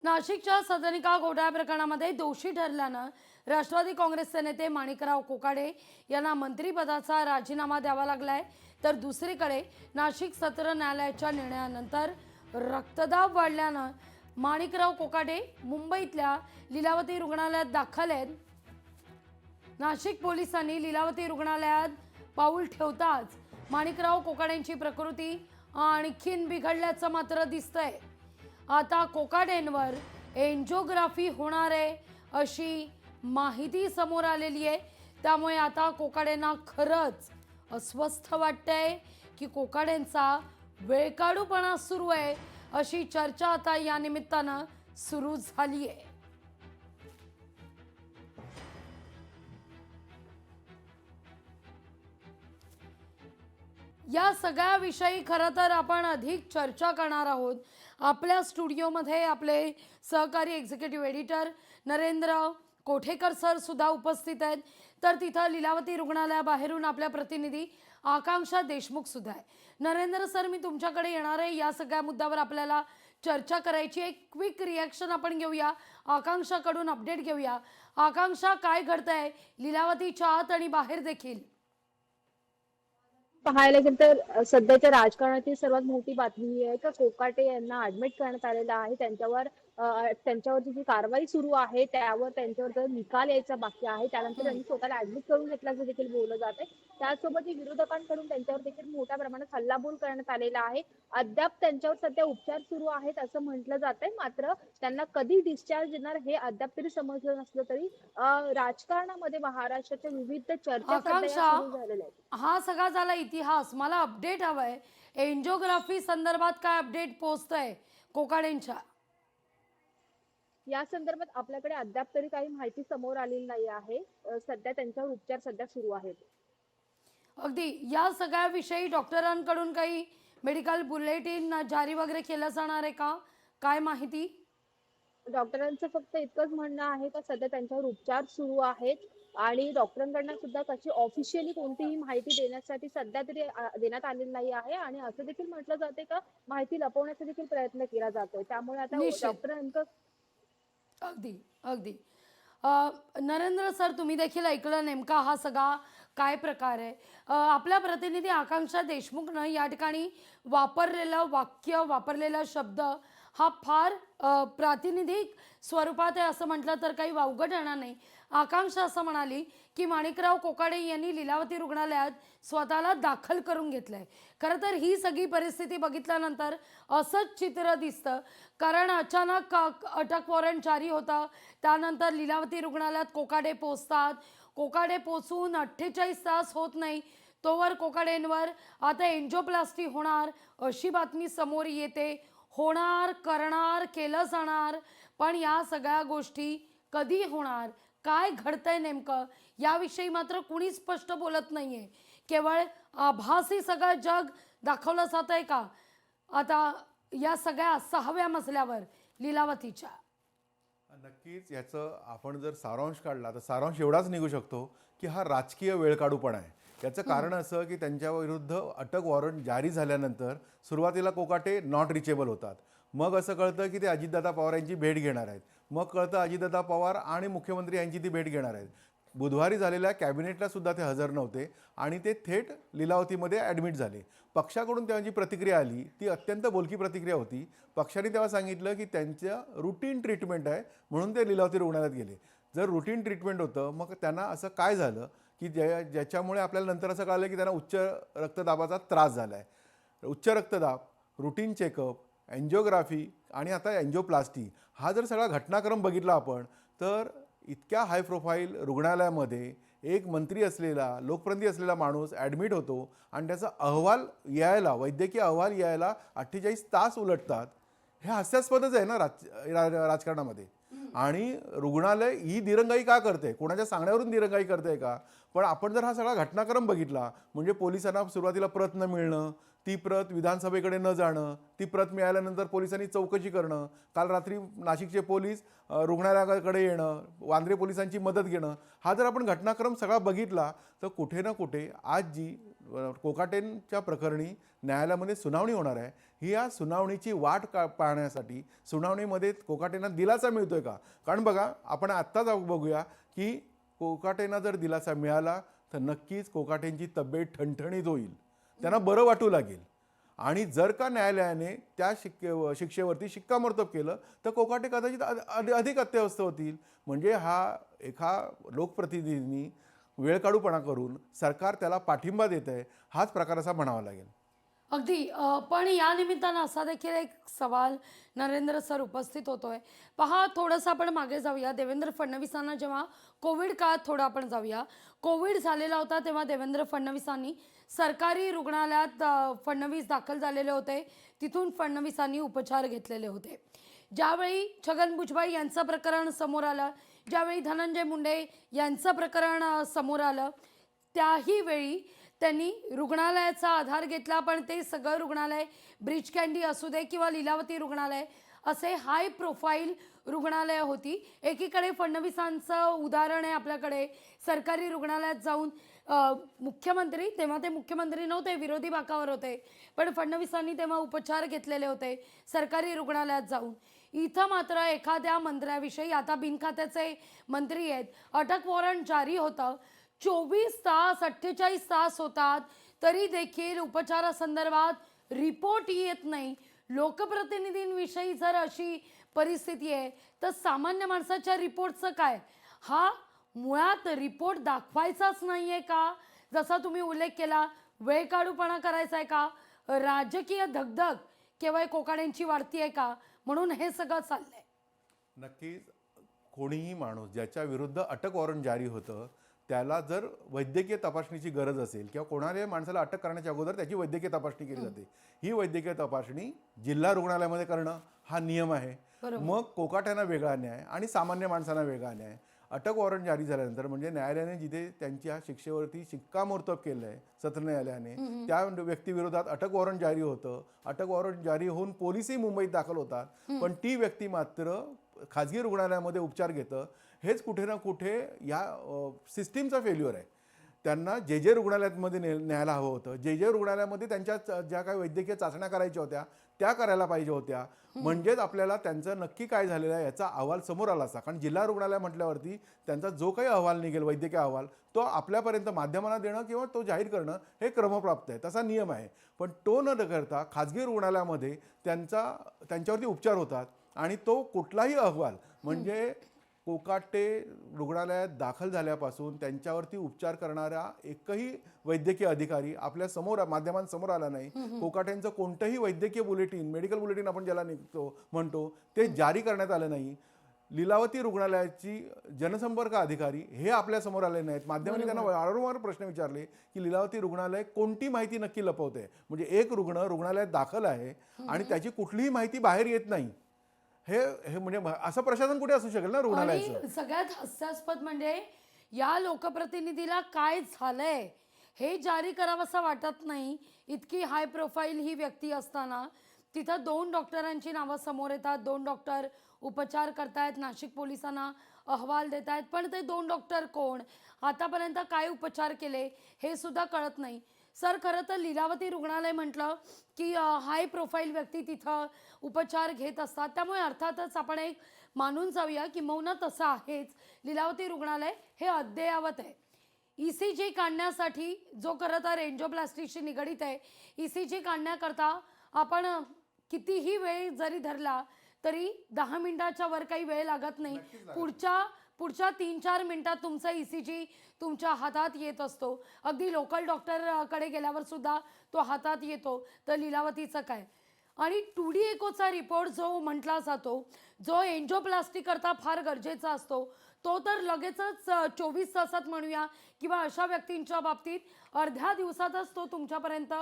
नाशिकच्या सदनिका घोटाळा प्रकरणामध्ये दोषी ठरल्यानं राष्ट्रवादी काँग्रेसचे नेते माणिकराव कोकाटे यांना मंत्रिपदाचा राजीनामा द्यावा लागलाय। तर दुसरीकडे नाशिक सत्र न्यायालयाच्या निर्णयानंतर रक्तदाब वाढल्यानं माणिकराव कोकाटे मुंबईतल्या लीलावती रुग्णालयात दाखल आहेत। नाशिक पोलिसांनी लीलावती रुग्णालयात पाऊल ठेवताच माणिकराव कोकाटेंची प्रकृती आणखीन बिघडल्याचं मात्र दिसतंय। आता कोकाटेंवर एंजिओग्राफी होणार आहे अशी माहिती समोर आलेली आहे। त्यामुळे आता कोकाटेंना खरंच अस्वस्थ वाटतंय की कोकाटेंचा वेळकाढूपणा सुरू आहे अशी चर्चा आता या निमित्तानं सुरू झाली आहे। या सगळ्याविषयी खरं तर आपण अधिक चर्चा करणार आहोत। आपल्या स्टुडिओमध्ये आपले सहकारी executive editor Narendra Kothekar sir सुद्धा उपस्थित आहेत। तर तिथं लीलावती रुग्णालयाबाहेरून आपल्या प्रतिनिधी आकांक्षा देशमुख सुद्धा आहे। नरेंद्र सर, मी तुमच्याकडे येणार आहे। या सगळ्या मुद्द्यावर आपल्याला चर्चा करायची। एक क्विक रिॲक्शन आपण घेऊया, आकांक्षाकडून अपडेट घेऊया। आकांक्षा, काय घडतंय लीलावतीच्या आत आणि बाहेर देखील? पाहायला गेलं तर सध्याच्या राजकारणातील सर्वात मोठी बातमी ही आहे का कोकाटे यांना ऍडमिट करण्यात आलेलं आहे। त्यांच्यावरची जी कारवाई सुरू आहे त्यावर त्यांच्यावर जर निकाल यायचा बाकी आहे, त्यानंतर त्यांनी स्वतःला ऍडमिट करून घेतल्याचं देखील बोललं जात आहे। त्याचसोबत विरोधकांकडून त्यांच्यावर देखील मोठ्या प्रमाणात हल्लाबोल करण्यात आलेला आहे। अद्याप त्यांच्यावर सध्या उपचार सुरू आहेत असं म्हटलं जात आहे। मात्र त्यांना कधी डिस्चार्ज देणार हे अद्याप तरी समजलं नसलं तरी राजकारणामध्ये महाराष्ट्राच्या विविध चर्चा सध्या या आकांक्षा, सुरू झालेल्या आहेत। हा सगळा झाला इतिहास, मला अपडेट हवंय। एंजिओग्राफी संदर्भात काय अपडेट पोहोचतंय कोकाटेंच्या? या संदर्भात आपल्याकडे अद्याप तरी काही माहिती समोर आलेली नाही आहे। सध्या त्यांच्यावर उपचार सध्या सुरू आहेत। अगदी या सगळ्याविषयी डॉक्टरांकडून काही मेडिकल बुलेटिन जारी वगैरे केलं जाणार आहे का? काय माहिती? डॉक्टरांचं फक्त इतकंच म्हणणं आहे का सध्या त्यांच्यावर उपचार सुरू आहेत आणि डॉक्टरांकडून सुद्धा कशी ऑफिशियली कोणतीही माहिती देण्यासाठी सध्या तरी देण्यात आलेली नाही आहे आणि असं देखील म्हटलं जाते का माहिती लपवण्याचा देखील प्रयत्न केला जातोय। त्यामुळे आता निश्चित, डॉक्टरांचं अगदी अगदी। नरेंद्र सर, तुम्ही देखील ऐकलं नेमका हा सगळा काय प्रकार आहे? आपल्या प्रतिनिधी आकांक्षा देशमुखनं या ठिकाणी वापरलेलं वाक्य, वापरलेला शब्द हा फार प्रातिनिधिक स्वरूपात आहे असं म्हटलं तर काही वावगं ठरणार नाही। आकांक्षा असं म्हणाली की माणिकराव कोकाटे यांनी लीलावती रुग्णालयात स्वतःला दाखल करून घेतलंय। खरं तर ही सगळी परिस्थिती बघितल्यानंतर असंच चित्र दिसतं, कारण अचानक अटक वॉरंट जारी होतं, त्यानंतर लीलावती रुग्णालयात कोकाटे पोचतात। कोकाटे पोचून 48 तास होत नाही तोवर कोकाटेंवर आता एंजिओप्लास्टी होणार अशी बातमी समोर येते। होणार, करणार, केलं जाणार, पण या सगळ्या गोष्टी कधी होणार, काय घडतंय नेमकं याविषयी मात्र कुणी स्पष्ट बोलत नाहीये। केवळ आभासी सगळं जग दाखवलं जातंय का आता या सगळ्या 6व्या मजल्यावर लीलावतीच्या? नक्कीच याचं आपण जर सारांश काढला तर सारांश एवढाच निघू शकतो की हा राजकीय वेळकाढूपणा आहे। याचं कारण असं की त्यांच्या विरुद्ध अटक वॉरंट जारी झाल्यानंतर सुरुवातीला कोकाटे नॉट रिचेबल होतात। मग असं कळतं की ते अजितदादा पवार यांची भेट घेणार आहेत। मग कळतं अजितदादा पवार आणि मुख्यमंत्री यांची ती भेट घेणार आहेत। बुधवारी झालेल्या कॅबिनेटला सुद्धा ते हजर नव्हते आणि ते थेट लीलावतीमध्ये ॲडमिट झाले। पक्षाकडून तेव्हा जी प्रतिक्रिया आली ती अत्यंत बोलकी प्रतिक्रिया होती। पक्षाने तेव्हा सांगितलं की त्यांच्या रुटीन ट्रीटमेंट आहे म्हणून ते लीलावती रुग्णालयात गेले। जर रुटीन ट्रीटमेंट होतं मग त्यांना असं काय झालं की ज्याच्यामुळे आपल्याला नंतर असं कळलं की त्यांना उच्च रक्तदाबाचा त्रास झाला आहे। उच्च रक्तदाब, रुटीन चेकअप, एंजिओग्राफी आणि आता एंजिओप्लास्टी हा जर सगळा घटनाक्रम बघितला आपण तर इतक्या हाय प्रोफाईल रुग्णालयामध्ये एक मंत्री असलेला, लोकप्रतिनिधी असलेला माणूस ॲडमिट होतो आणि त्याचा अहवाल यायला, वैद्यकीय अहवाल यायला 48 तास उलटतात। हे हास्यास्पदच आहे ना राजकारणामध्ये। आणि रुग्णालय ही दिरंगाई का करते? कोणाच्या सांगण्यावरून दिरंगाई करते का? पण आपण जर हा सगळा घटनाक्रम बघितला म्हणजे पोलिसांना सुरुवातीला प्रत न मिळणं, ती प्रत विधानसभेकडे न जाणं, ती प्रत मिळाल्यानंतर पोलिसांनी चौकशी करणं, काल रात्री नाशिकचे पोलीस रुग्णालयाकडे येणं, वांद्रे पोलिसांची मदत घेणं, हा जर आपण घटनाक्रम सगळा बघितला तर कुठे ना कुठे आज जी कोकाटेंच्या प्रकरणी न्यायालयामध्ये सुनावणी होणार आहे, ही या सुनावणीची वाट पाहण्यासाठी सुनावणीमध्ये कोकाटेंना दिलासा मिळतोय का? कारण बघा, आपण आत्ताच बघूया की कोकाटेंना जर दिलासा मिळाला तर नक्कीच कोकाटेंची तब्येत ठणठणीत होईल, त्यांना बरं वाटू लागेल. आणि जर का न्यायालयाने त्या शिक्षेवरती शिक्कामोर्तब केलं तर कोकाटे कदाचित अधिक अत्यवस्थ होतील. म्हणजे हा एका लोकप्रतिनिधींनी वेळकाढूपणा करून सरकार त्याला पाठिंबा देत आहे, हाच प्रकार असा म्हणावा लागेल. अगदी पण या निमित्तानं असा देखील एक सवाल नरेंद्र सर उपस्थित होतोय. पहा, थोडंसं आपण मागे जाऊया. देवेंद्र फडणवीसांना जेव्हा कोविड काळात थोडं आपण जाऊया, कोविड झालेला होता तेव्हा देवेंद्र फडणवीसांनी सरकारी रुग्णालयात फडणवीस दाखल झालेले होते, तिथून फडणवीसांनी उपचार घेतलेले होते. ज्यावेळी छगन भुजबळ यांचं प्रकरण समोर आलं, ज्यावेळी धनंजय मुंडे यांचं प्रकरण समोर आलं, त्याही वेळी त्यांनी रुग्णालयाचा आधार घेतला. पण ते सगळं रुग्णालय ब्रिज कँडी असू दे किंवा लीलावती रुग्णालय असे हाय प्रोफाईल रुग्णालय होती. एकीकडे फडणवीसांचं उदाहरण आहे आपल्याकडे, सरकारी रुग्णालयात जाऊन मुख्यमंत्री, तेव्हा ते मुख्यमंत्री नव्हते, विरोधी बाकावर होते, पण फडणवीसांनी तेव्हा उपचार घेतलेले होते सरकारी रुग्णालयात जाऊन. इथं मात्र एखाद्या मंत्र्याविषयी, आता बिनखात्याचे मंत्री आहेत, अटक वॉरंट जारी होतं, 24 तास 48 तास होतात तरी देखील उपचारासंदर्भात रिपोर्ट येत नाही. लोकप्रतिनिधींविषयी जर अशी परिस्थिती आहे तर सामान्य माणसाच्या रिपोर्टचं काय? हा मुळात रिपोर्ट दाखवायचाच नाही आहे का? जसा तुम्ही उल्लेख केला, वेळकाढूपणा करायचा आहे का? राजकीय धगधग केवळ कोकाटेंची वाढती आहे का? म्हणून हे सगळं चाललंय. नक्कीच कोणीही माणूस ज्याच्या विरुद्ध अटक वॉरंट जारी होतं त्याला जर वैद्यकीय तपासणीची गरज असेल किंवा कोणालाही माणसाला अटक करण्याच्या अगोदर त्याची वैद्यकीय तपासणी केली जाते. ही वैद्यकीय तपासणी जिल्हा रुग्णालयामध्ये करणं हा नियम आहे. मग कोकाट्यांना वेगळा न्याय आणि सामान्य माणसांना वेगळा न्याय. अटक वॉरंट जारी झाल्यानंतर म्हणजे न्यायालयाने जिथे त्यांच्या शिक्षेवरती शिक्कामोर्तब केलं आहे सत्र न्यायालयाने, त्या व्यक्तीविरोधात अटक वॉरंट जारी होतं. अटक वॉरंट जारी होऊन पोलिसही मुंबईत दाखल होतात, पण ती व्यक्ती मात्र खाजगी रुग्णालयामध्ये उपचार घेतं. हेच कुठे ना कुठे या सिस्टीमचा फेल्युअर आहे. त्यांना जे रुग्णालयामध्ये न्यायला हवं होतं. जे रुग्णालयामध्ये त्यांच्या ज्या काही वैद्यकीय चाचण्या करायच्या होत्या त्या करायला पाहिजे होत्या. म्हणजेच आपल्याला त्यांचं नक्की काय झालेलं आहे याचा अहवाल समोर आला असता. कारण जिल्हा रुग्णालय म्हटल्यावरती त्यांचा जो काही अहवाल निघेल, वैद्यकीय अहवाल, तो आपल्यापर्यंत माध्यमांना देणं किंवा तो जाहीर करणं हे क्रमप्राप्त आहे, तसा नियम आहे. पण तो न करता खाजगी रुग्णालयामध्ये त्यांच्यावरती उपचार होतात आणि तो कुठलाही अहवाल म्हणजे कोकाटे रुग्णालयात दाखल झाल्यापासून त्यांच्यावरती उपचार करणारा एकही वैद्यकीय अधिकारी आपल्या समोर माध्यमांसमोर आला नाही. कोकाटेंचं कोणतंही वैद्यकीय बुलेटिन, मेडिकल बुलेटिन आपण ज्याला म्हणतो, ते जारी करण्यात आलं नाही. लीलावती रुग्णालयाची जनसंपर्क अधिकारी हे आपल्या समोर आले नाहीत. माध्यमांनी त्यांना वारंवार प्रश्न विचारले की लीलावती रुग्णालय कोणती माहिती नक्की लपवते. म्हणजे एक रुग्ण रुग्णालयात दाखल आहे आणि त्याची कुठलीही माहिती बाहेर येत नाही. हे म्हणजे असं प्रशासन कुठे असू शकेल ना रुग्णालयाचं. आणि सगळ्यात हास्यास्पद म्हणजे या लोकप्रतिनिधीला काय झालंय हे जारी करावंसं वाटत नाही. इतकी हाय प्रोफाईल ही व्यक्ती असताना तिथं 2 डॉक्टरांची नावं समोर येतात, 2 डॉक्टर उपचार करतायत, नाशिक पोलिसांना अहवाल देत आहेत, पण ते 2 डॉक्टर कोण, आतापर्यंत काय उपचार केले हे सुद्धा कळत नाही. सर, खरं तर लीलावती रुग्णालय म्हटलं की हाय प्रोफाईल व्यक्ती तिथं उपचार घेत असतात, त्यामुळे अर्थातच आपण एक मानून जाऊया की मौना तसं आहेच. लीलावती रुग्णालय हे अद्ययावत आहे. ECG काढण्यासाठी, जो खरं तर एन्जिओप्लास्टीशी निगडीत आहे, ECG काढण्याकरता आपण कितीही वेळ जरी धरला तरी 10 मिनिटाच्या वर काही वेळ लागत नाही. पुढच्या 3-4 मिनिटात तुमचा ECG तुमच्या हातात येत असतो. अगदी लोकल डॉक्टरकडे गेल्यावर सुद्धा तो हातात येतो. तर लीलावतीचं काय? आणि 2D एकोचा रिपोर्ट जो म्हटला जातो, जो एन्जिओप्लास्टी करता फार गरजेचा असतो, तो तर लगेचच 24 तासात म्हणूया किंवा अशा व्यक्तींच्या बाबतीत अर्ध्या दिवसातच तो तुमच्यापर्यंत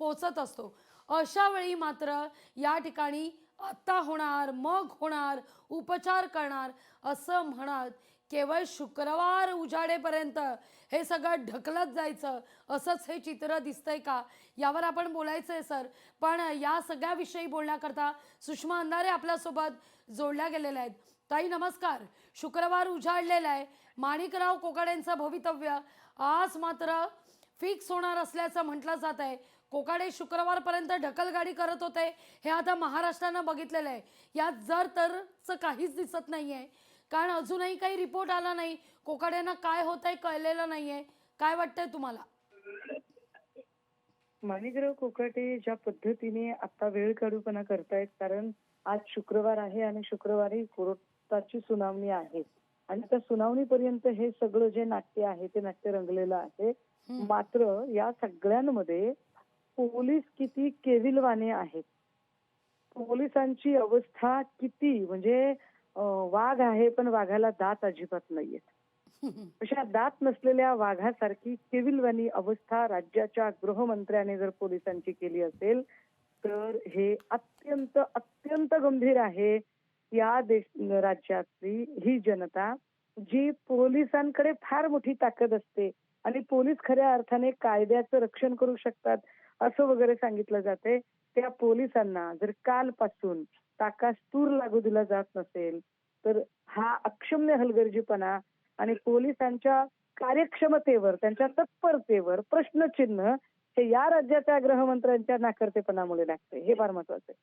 पोचत असतो. अशा वेळी मात्र या ठिकाणी आत्ता होणार, मग होणार, उपचार करणार असं म्हणत केवळ शुक्रवार उजाडेपर्यंत हे सगळं ढकलत जायचं असंच हे चित्र दिसतंय का, यावर आपण बोलायचं आहे सर. पण या सगळ्याविषयी बोलण्याकरता सुषमा अंधारे आपल्यासोबत जोडल्या गेलेल्या आहेत. ताई नमस्कार. शुक्रवार उजाडलेला आहे. माणिकराव कोकाटेंचं भवितव्य आज मात्र फिक्स होणार असल्याचं म्हटलं जात आहे. कोकाटे शुक्रवारपर्यंत ढकलगाडी करत होते, हे आता महाराष्ट्रानं बघितलेलं आहे. यात जर तरचं काहीच दिसत नाही आहे, कारण अजूनही काही रिपोर्ट आला नाही. कोकाटेंना काय होतंय कळलेलं नाही आहे. काय वाटतंय तुम्हाला? माणिकराव कोकाटे ज्या पद्धतीने आता वेळ काढूपणा करतायत, कारण आज शुक्रवार आहे आणि शुक्रवारी कोर्टाची सुनावणी आहे आणि त्या सुनावणीपर्यंत हे सगळं जे नाट्य आहे ते नाट्य रंगलेलं आहे. मात्र या सगळ्यांमध्ये पोलीस किती केविलवाणे आहेत, पोलिसांची अवस्था किती म्हणजे वाघ आहे पण वाघाला दात अजिबात नाहीयेत. अशा दात नसलेल्या वाघासारखी केविलवाणी अवस्था राज्याच्या गृहमंत्र्याने जर पोलिसांची केली असेल तर हे अत्यंत अत्यंत गंभीर आहे. या राज्यातली ही जनता जी पोलिसांकडे फार मोठी ताकद असते आणि पोलीस खऱ्या अर्थाने कायद्याचं रक्षण करू शकतात असं वगैरे सांगितलं जाते, त्या पोलिसांना जर कालपासून ताकास्तूर लागू दिला जात नसेल तर हा अक्षम्य हलगर्जीपणा आणि पोलिसांच्या कार्यक्षमतेवर, त्यांच्या तत्परतेवर प्रश्नचिन्ह हे या राज्याच्या गृहमंत्र्यांच्या नाकर्तेपणामुळे लागते. हे फार महत्वाचं आहे.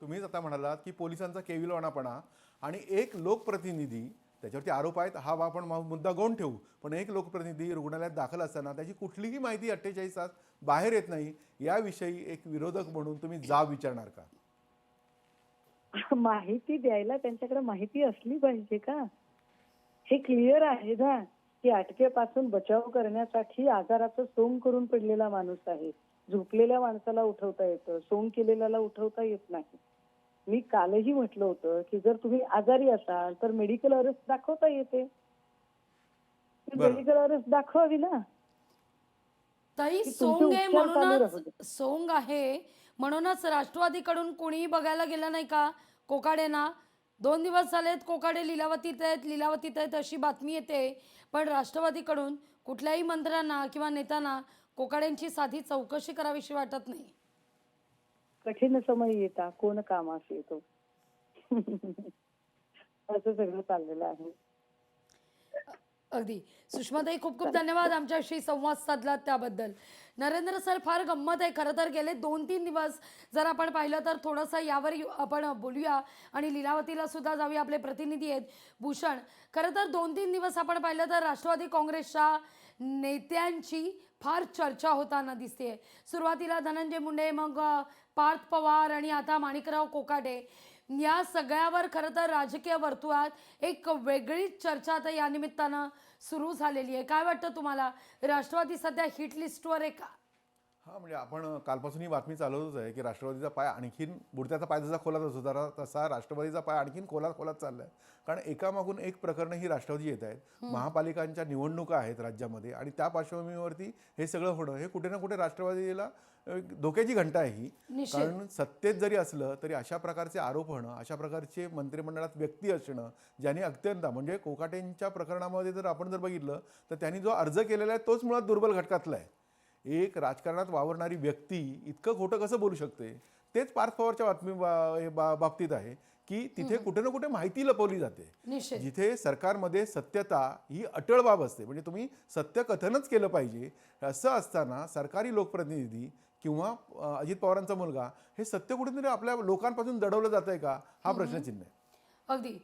तुम्हीच आता म्हणालात की पोलिसांचा केविलवाणापणा आणि एक लोकप्रतिनिधी, त्याच्यावरती आरोप आहेत, हा आपण मुद्दा गौण ठेवू, पण एक लोकप्रतिनिधी रुग्णालयात दाखल असताना त्याची कुठलीही माहिती 48 तास बाहेर येत नाही, याविषयी एक विरोधक म्हणून तुम्ही जाब विचारणार का? माहिती द्यायला त्यांच्याकडे माहिती असली पाहिजे का? हे क्लिअर आहे ना की अटकेपासून बचाव करण्यासाठी आजाराचं सोंग करून पडलेला माणूस आहे. झोपलेल्या माणसाला उठवता येतं, सोंग केलेल्याला उठवता येत नाही. मी कालही म्हटलं होतं की जर तुम्ही आजारी असाल तर मेडिकल अरेस्ट दाखवता येते. मेडिकल अरेस्ट दाखवावी ना. ताई की सोंग तुमचे आहे उपचार चालू राहू दे. म्हणूनच, सोंग आहे म्हणूनच राष्ट्रवादीकडून कोणीही बघायला गेलं नाही का कोकाटेंना? 2 दिवस झालेत कोकाटे लीलावतीत आहेत अशी बातमी येते, पण राष्ट्रवादीकडून कुठल्याही मंत्र्यांना किंवा नेत्यांना कोकाटेंची साधी चौकशी करावीशी वाटत नाही. कठीण समय येता कोण कामास येतो असं सगळं चाललेलं आहे. अगदी. सुषमाताई खूप खूप धन्यवाद आमच्याशी संवाद साधलात त्याबद्दल. नरेंद्र सर, फार गंमत आहे खरं तर. गेले 2-3 दिवस जर आपण पाहिलं तर थोडंसं यावर आपण बोलूया आणि लीलावतीला सुद्धा जाऊया. आपले प्रतिनिधी आहेत भूषण. खरं तर 2-3 दिवस आपण पाहिलं तर राष्ट्रवादी काँग्रेसच्या नेत्यांची फार चर्चा होताना दिसते. सुरुवातीला धनंजय मुंडे, मग पार्थ पवार आणि आता माणिकराव कोकाटे. या सगळ्यावर खरं तर राजकीय वर्तुळात एक वेगळीच चर्चा आता या निमित्तानं सुरू झालेली आहे. काय वाटतं तुम्हाला? राष्ट्रवादी सध्या हिट लिस्टवर आहे का? हा, म्हणजे आपण कालपासून ही बातमी चालवतच आहे की राष्ट्रवादीचा पाय आणखीन बुडत्याचा पाय जसा खोलात असतो तसा राष्ट्रवादीचा पाय आणखीन खोलात चाललाय. कारण एकामागून एक प्रकरणं ही राष्ट्रवादी येत आहेत. महापालिकांच्या निवडणुका आहेत राज्यामध्ये आणि त्या पार्श्वभूमीवरती हे सगळं होणं हे कुठे ना कुठे राष्ट्रवादीला धोक्याची घंटा आहे ही. निश्चित. कारण सत्तेत जरी असलं तरी अशा प्रकारचे आरोप होणं, अशा प्रकारचे मंत्रिमंडळात व्यक्ती असणं, ज्यांनी अत्यंत म्हणजे कोकाटेंच्या प्रकरणामध्ये जर आपण जर बघितलं तर त्यांनी जो अर्ज केलेला आहे तोच मुळात दुर्बल घटकातला आहे. एक राजकारणात वावरणारी व्यक्ती इतकं खोटं कसं बोलू शकते? तेच पार्थ पवारच्या बाबतीत आहे की तिथे कुठे ना कुठे माहिती लपवली जाते. निश्चित. जिथे सरकारमध्ये सत्यता ही अटळ बाब असते, म्हणजे तुम्ही सत्य कथनच केलं पाहिजे. असं असताना सरकारी लोकप्रतिनिधी किंवा अजित पवारांचा मुलगा हे सत्य कुठेतरी आपल्या लोकांपासून दडवलं जात आहे का, हा प्रश्नचिन्ह आहे. अगदी.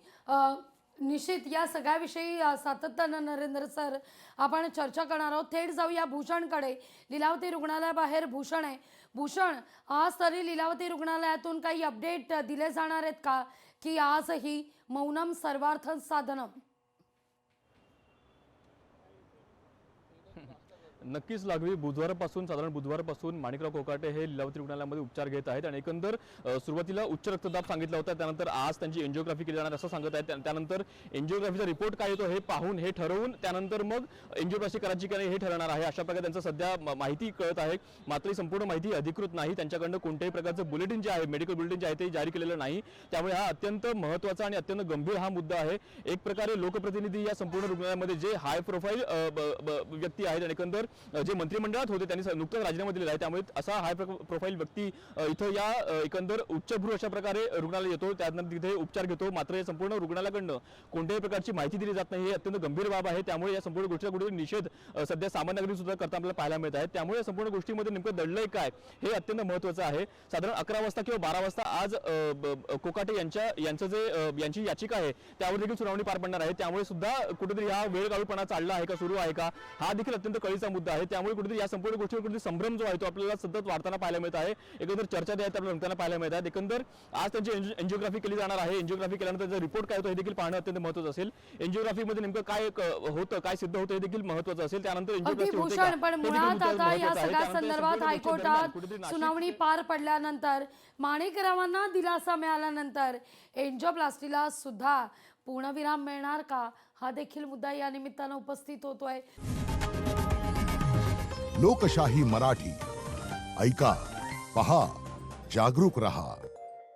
निश्चित या सगळ्याविषयी सातत्यानं नरेंद्र सर आपण चर्चा करणार आहोत. थेट जाऊया भूषणकडे. लीलावती रुग्णालयाबाहेर भूषण आहे. भूषण, आज तरी लीलावती रुग्णालयातून काही अपडेट दिले जाणार आहेत का, की आजही मौनम सर्वार्थं साधनम? नक्कीच लागवी साधारण बुधवारपासून माणिकराव कोकाटे हे लीलावती रुग्णालयामध्ये उपचार घेत आहेत आणि एकंदर सुरुवातीला उच्च रक्तदाब सांगितला होता, त्यानंतर आज त्यांची एंजिओग्राफी केली जाणार असं सांगत आहेत. त्यानंतर एंजिओग्राफीचा रिपोर्ट काय येतो हे पाहून हे ठरवून त्यानंतर मग एंजिओप्लास्टी करायची की नाही हे ठरवणार आहे. अशा प्रकारे त्यांचं सध्या माहिती कळत आहे. मात्र ही संपूर्ण माहिती अधिकृत नाही, त्यांच्याकडनं कोणत्याही प्रकारचं बुलेटिन जे आहे मेडिकल बुलेटिन जे आहे ते जारी केलेलं नाही. त्यामुळे हा अत्यंत महत्त्वाचा आणि अत्यंत गंभीर हा मुद्दा आहे. एक प्रकारे लोकप्रतिनिधी या संपूर्ण रुग्णालयामध्ये जे हाय प्रोफाईल व्यक्ती आहेत आणि एकंदर जे मंत्रिमंडळात होते त्यांनी नुकताच राजीनामा दिलेला आहे. त्यामुळे असा हाय प्रोफाईल व्यक्ती इथं या एकंदर उच्चभ्रू अशा प्रकारे रुग्णालय येतो, त्यानंतर तिथे उपचार घेतो. मात्र या संपूर्ण रुग्णालयाकडनं कोणत्याही प्रकारची माहिती दिली जात नाही, हे अत्यंत गंभीर बाब आहे. त्यामुळे या संपूर्ण गोष्टीचा कुठेतरी निषेध सध्या सामान्य नागरिक सुद्धा करता आपल्याला पाहायला मिळत आहे. त्यामुळे या संपूर्ण गोष्टीमध्ये नेमकं दडलंय काय हे अत्यंत महत्त्वाचं आहे. साधारण 11 वाजता किंवा 12 वाजता आज कोकाटे यांची याचिका आहे त्यावर देखील सुनावणी पार पडणार आहे. त्यामुळे सुद्धा कुठेतरी हा वेळगावीपणा चालला आहे का, सुरू आहे का, हा देखील अत्यंत कळीचा मुद्दा आहे. त्यामुळे कुठेतरी या संपूर्ण गोष्टीवर कुठेतरी संभ्रम जो आहे तो आपल्याला सतत वाढताना पाहायला मिळत आहे. एकंदर चर्चा जी आहे आपल्याला रंगताना पाहायला मिळत आहे. एकंदर आज त्यांची एंजिओग्राफी केली जाणार आहे. एंजिओग्राफी केल्यानंतर त्याचा रिपोर्ट काय होतो हे देखील पाहणं अत्यंत महत्त्वाचं असेल. एंजिओग्राफीमध्ये नेमकं काय होतं, काय सिद्ध होतं हे देखील महत्त्वाचं असेल. त्यानंतर अगदी भूषण, पण मुळात आता या सगळ्या संदर्भात हायकोर्टात सुनावणी पार पडल्यानंतर माणिकरावांना दिलासा मिळाल्यानंतर एंजिओप्लास्टीला सुद्धा पूर्णविराम मिळणार का, हा देखील मुद्दा या निमित्तानं उपस्थित होतोय. लोकशाही मराठी ऐका, पहा, जागरूक रहा.